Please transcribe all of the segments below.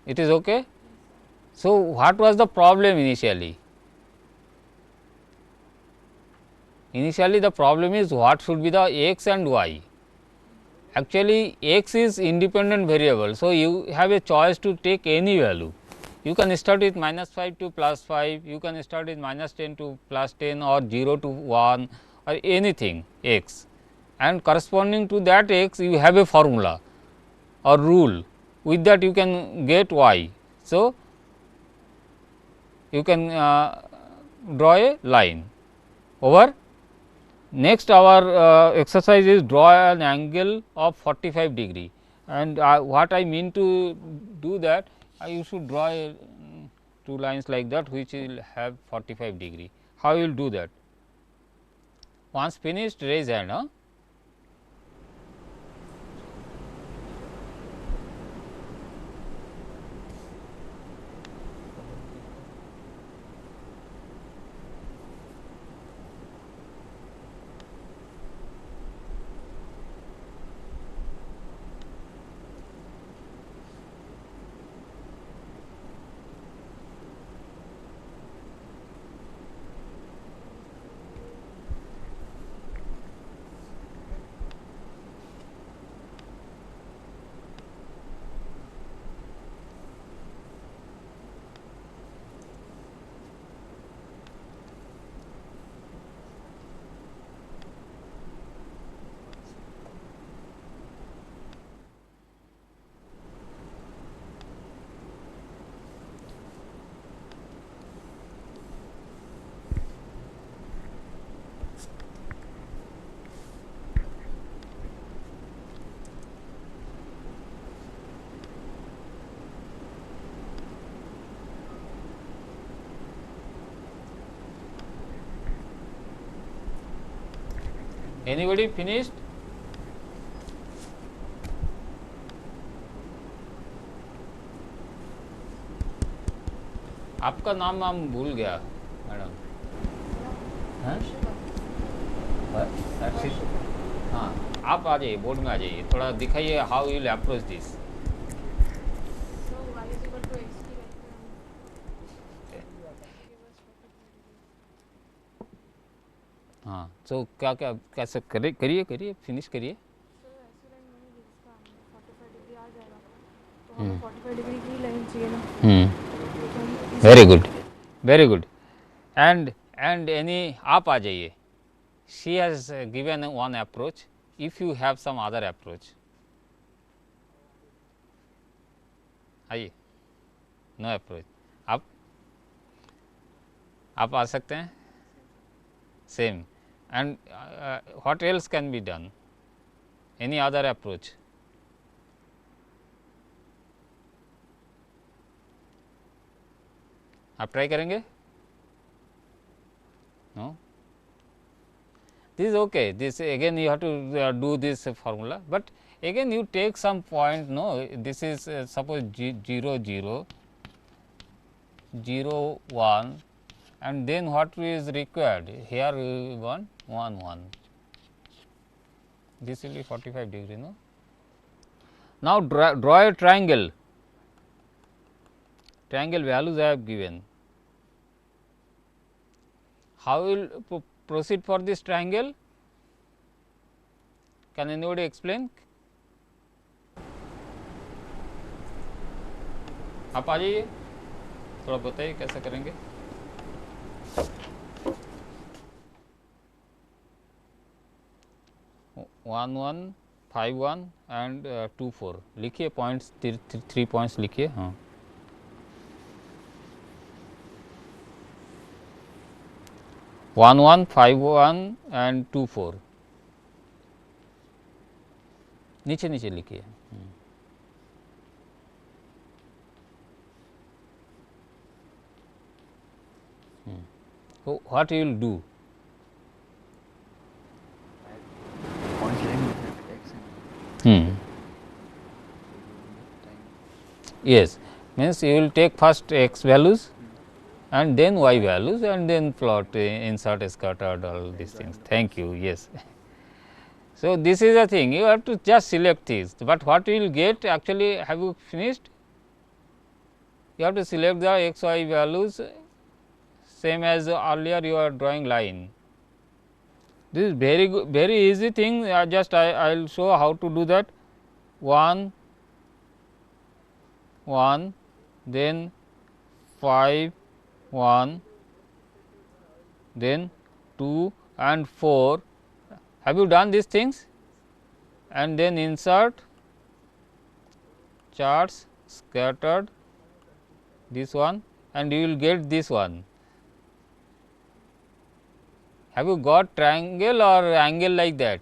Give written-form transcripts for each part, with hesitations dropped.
It is okay. So, what was the problem initially? Initially the problem is what should be the x and y. Actually x is independent variable. So, you have a choice to take any value. You can start with -5 to +5, you can start with -10 to +10 or 0 to 1 or anything x, and corresponding to that x you have a formula or rule, with that you can get y. So, you can draw a line over. Next our exercise is draw an angle of 45 degree, and what I mean to do that, you should draw two lines like that which will have 45 degree. How you will do that? Once finished, raise hand. Huh? Anybody finished? आपका नाम भूल गया madam. हाँ, आप आ जाइए, board में आ जाइए, थोड़ा दिखाइए how you will approach this. हाँ, तो क्या क्या कैसे करिए करिए फिनिश करिए. Very good, very good. And any आप आ जाइए. She has given one approach. If you have some other approach, आइए. No approach. आप आ सकते हैं. Same. And what else can be done? Any other approach? आप ट्राई करेंगे? No. This is okay. This again you have to do this formula, but again you take some point. No, this is suppose 0 0 0 1, and then what is required here? We want 1 1. This will be 45 degree. No. Now draw a triangle. Triangle values I have given. How will proceed for this triangle? Can anybody explain? आप आ जाइए, थोड़ा बताइए कैसे करेंगे. One one 5 1 and 2 4 लिखिए. Points 3 points लिखिए. हाँ, 1 1 5 1 एंड 2 4 नीचे नीचे लिखिए. So what you will do? Yes, means you will take first x values and then y values and then plot, insert, scattered, all these things. Thank you. Yes. So this is the thing, you have to just select this, but what you will get actually, have you finished? You have to select the x y values same as earlier you are drawing line. This is very good, very easy thing. Just I will show how to do that. 1 1, then 5 1, then 2 and 4. Have you done these things? And then insert charts scattered, this one, and you will get this one. Have you got triangle or angle like that?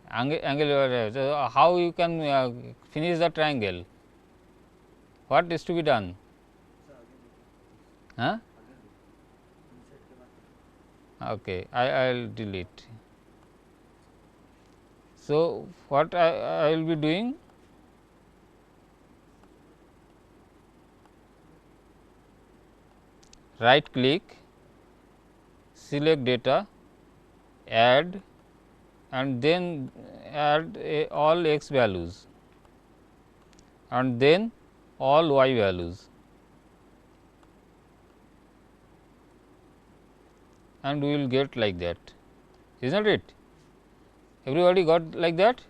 Angle. So, how you can finish the triangle? What is to be done? Huh? Okay, I will delete. So, what I will be doing? Right click, select data, add, and then add all x values and then all y values, and we will get like that, is not it? Everybody got like that?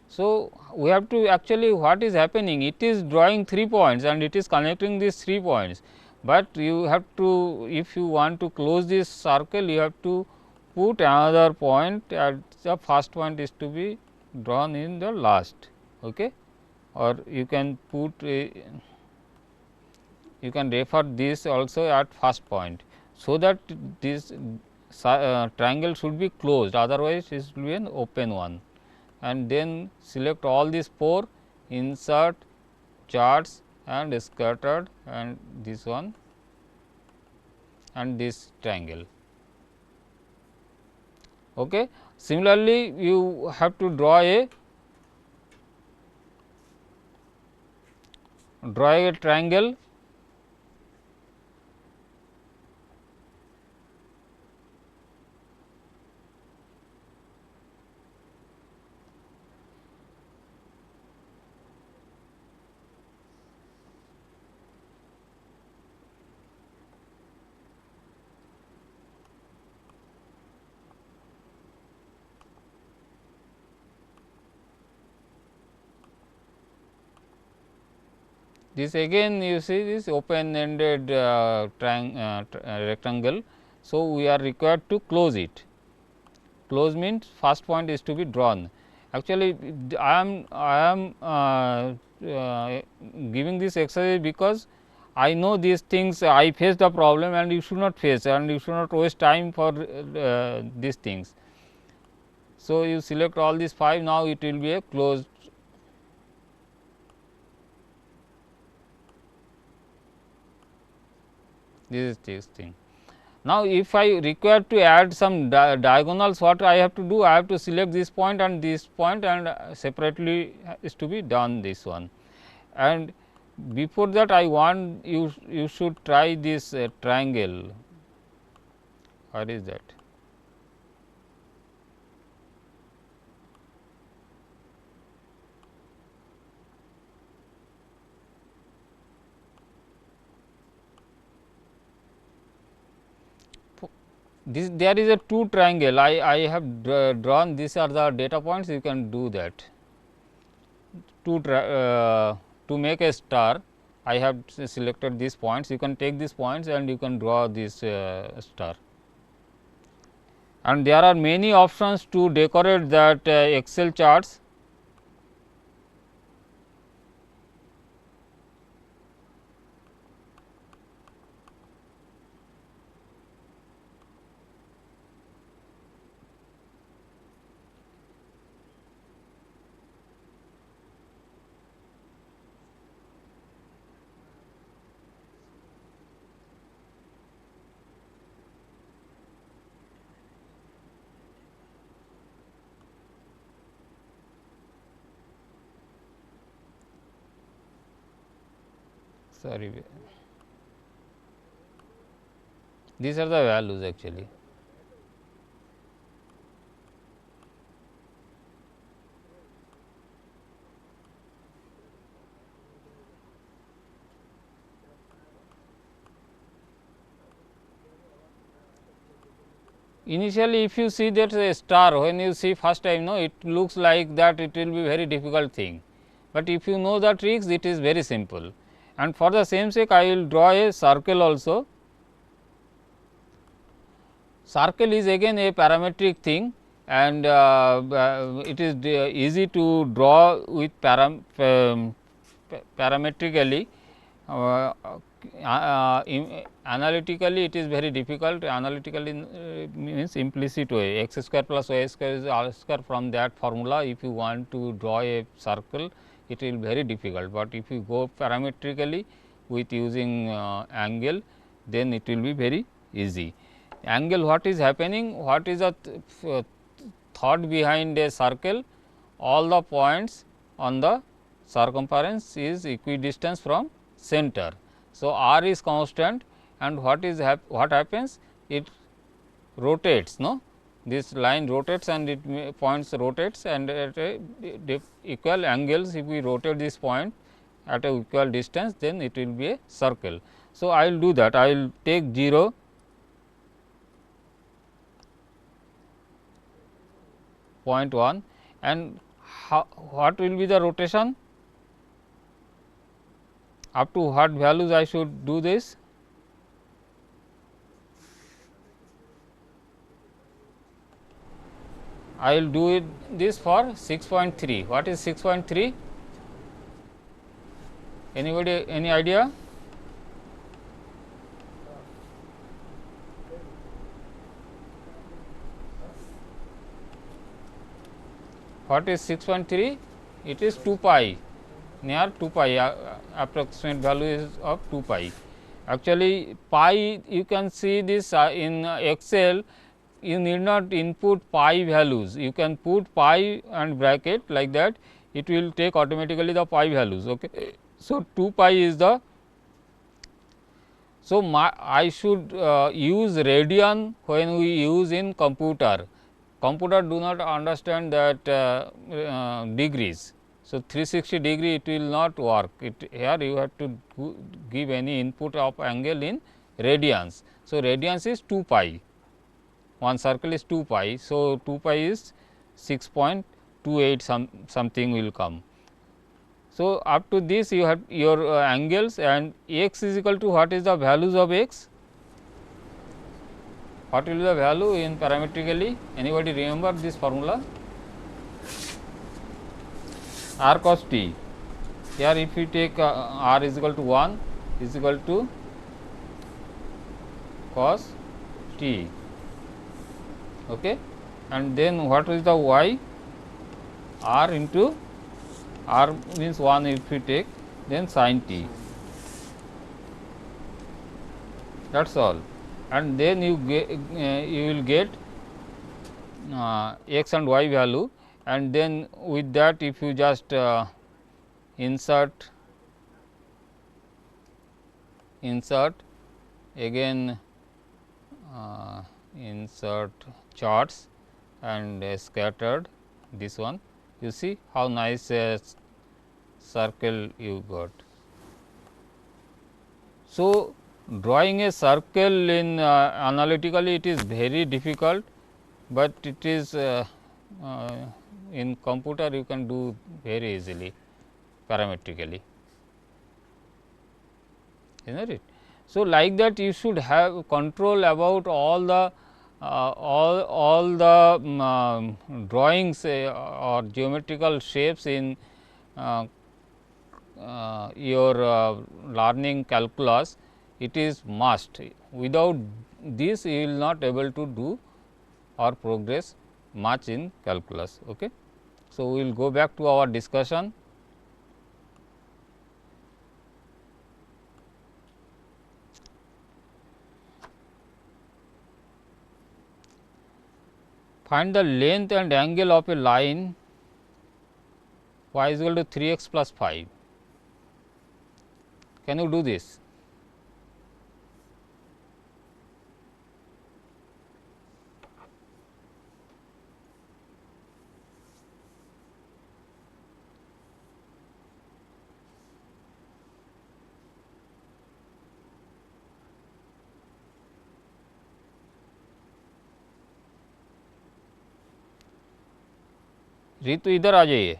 So, we have to actually what is happening, it is drawing 3 points and it is connecting these 3 points, but you have to, if you want to close this circle, you have to put another point at the first point is to be drawn in the last, okay? Or you can put you can refer this also at first point. So, that this triangle should be closed, otherwise it will be an open one, and then select all these 4, insert charts and scattered and this one and this triangle. Okay. Similarly, you have to draw a triangle. This again you see this open ended rectangle. So, we are required to close it. Close means first point is to be drawn. Actually, I am giving this exercise because I know these things, I face the problem and you should not face and you should not waste time for these things. So, you select all these 5, now it will be a closed. This is this thing. Now, if I require to add some diagonals, what I have to do? I have to select this point and separately is to be done this one. And before that, I want you should try this triangle. What is that? This there is a 2 triangle. I have drawn. These are the data points. You can do that. To make a star, I have selected these points. You can take these points and you can draw this star. And there are many options to decorate that Excel charts. Sorry, these are the values actually. Initially, if you see that a star, when you see first time, no, it looks like that it will be very difficult thing, but if you know the tricks, it is very simple. And for the same sake, I will draw a circle also. Circle is again a parametric thing, and it is easy to draw with parametrically. Analytically it is very difficult. Analytically means implicit way, x square plus y square is r square. From that formula, if you want to draw a circle, it will be very difficult, but if you go parametrically with using angle, then it will be very easy. Angle, what is happening, what is the thought behind a circle? All the points on the circumference is equidistant from center. So, r is constant, and what is what happens? It rotates, no, this line rotates and it points rotates, and at a equal angles, if we rotate this point at a equal distance, then it will be a circle. So, I will do that. I will take 0, point 1, and what will be the rotation? Up to what values I should do this? I will do it this for 6.3. What is 6.3? Anybody, any idea? What is 6.3? It is 2 pi, near 2 pi, approximate value is of 2 pi. Actually, pi, you can see this in Excel, you need not input pi values, you can put pi and bracket like that, it will take automatically the pi values. Okay. So, 2 pi is the, so I should use radian when we use in computer. Computer do not understand that degrees. So, 360 degree it will not work, here you have to give any input of angle in radians. So, radians is 2 pi, one circle is 2 pi. So, 2 pi is 6.28 something will come. So, up to this you have your angles, and x is equal to what is the values of x? What will be the value in parametrically? Anybody remember this formula? R cos t. Here if you take r is equal to 1 is equal to cos t. Okay. And then what is the y? R into r means 1 if you take, then sin t. That is all. And then you will get x and y value, and then with that if you just insert again insert charts and scattered this one, you see how nice a circle you got. So, drawing a circle in analytically it is very difficult, but it is in computer you can do very easily parametrically, isn't it? So, like that you should have control about all the drawings or geometrical shapes in your learning calculus. It is must. Without this you will not able to do or progress much in calculus. Okay. So, we will go back to our discussion. Find the length and angle of a line y is equal to 3x plus 5. Can you do this? Ritu इधर आ जाइए,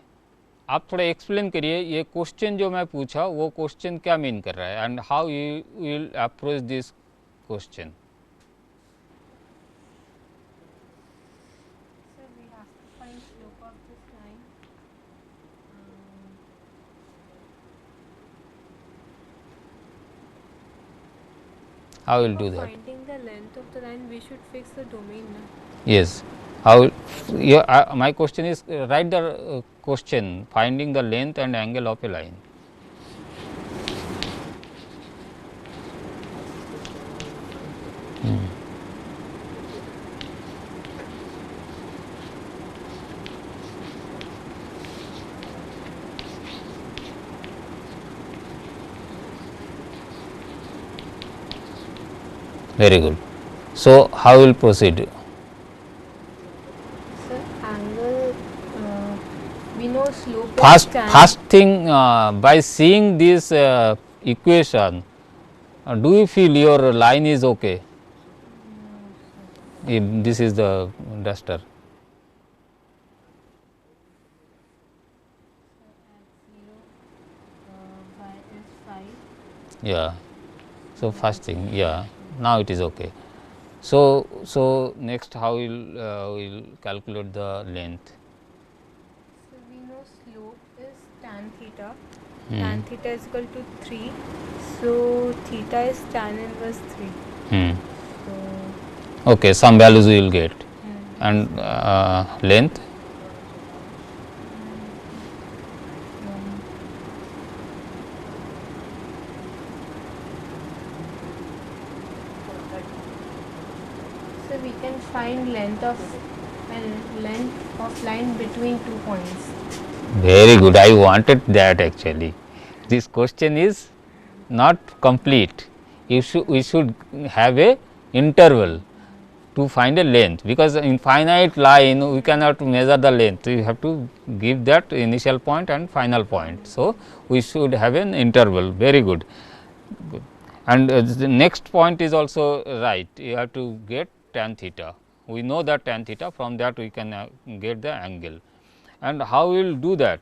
आप थोड़ा explain करिए ये question जो मैं पूछा वो क्वेश्चन क्या मीन कर रहा है and how you will approach this question. So we have to find slope of this line. How will do For that? finding the length of the line, we should fix the domain. Na? Yes. How? Yeah, my question is write the question finding the length and angle of a line. Very good. So, how will proceed? So angle, we know slope First, is tan. first thing by seeing this equation, do you feel your line is okay? If this is the duster. Y is 5. Yeah. So, first thing, yeah, now it is okay. So next how will calculate the length? So we know slope is tan theta. Hmm. Tan theta is equal to 3. So theta is tan inverse 3. Hmm. So Okay, some values we will get. And so length? So we can find length of line between 2 points. Very good. I wanted that actually. This question is not complete. We should have a interval to find a length, because in finite line we cannot measure the length. We have to give that initial point and final point. So, we should have an interval. Very good. Good. And the next point is also right. You have to get tan theta. We know that tan theta, from that we can get the angle. And how we will do that?